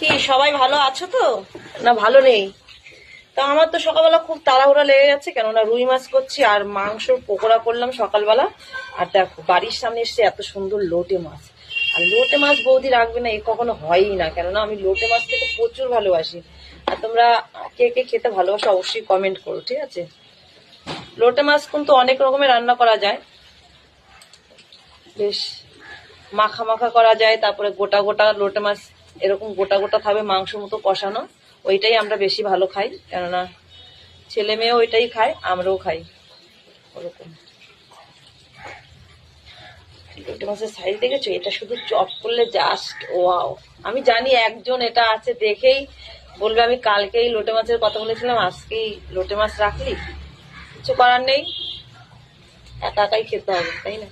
কি সবাই ভালো আছো তো? না ভালো নেই? তা আমার তো সকালবেলা খুব তাড়াহুড়া লেগে গেছে, কেননা রুই মাছ করছি আর মাংসর পকোড়া করলাম সকালবেলা। আর দেখো বাড়ির সামনে এসছে এত সুন্দর লোটে মাছ। আর লোটে মাছ বৌদি রাখবে না এ কখনো হয়ই না, কেননা আমি লোটে মাছ খেতে প্রচুর ভালোবাসি। আর তোমরা কে কে খেতে ভালোবাসো অবশ্যই কমেন্ট করো, ঠিক আছে? লোটে মাছ কিন্তু অনেক রকমের রান্না করা যায়, বেশ মাখা মাখা করা যায়, তারপরে গোটা গোটা লোটে মাছ এরকম গোটা গোটা খাবে মাংস মতো কষানো, ওইটাই আমরা বেশি ভালো খাই, কেননা ছেলে মেয়েও ওইটাই খায়, আমরাও খাই ওরকম। লোটে মাছের সাইজ দেখেছো? এটা শুধু চপ করলে জাস্ট ওয়াও। আমি জানি একজন এটা আছে দেখেই বলবে আমি কালকেই লোটে মাছের কথা বলেছিলাম, আজকেই লোটে মাছ রাখলি। কিছু করার নেই, একা একাই খেতে হবে, তাই না?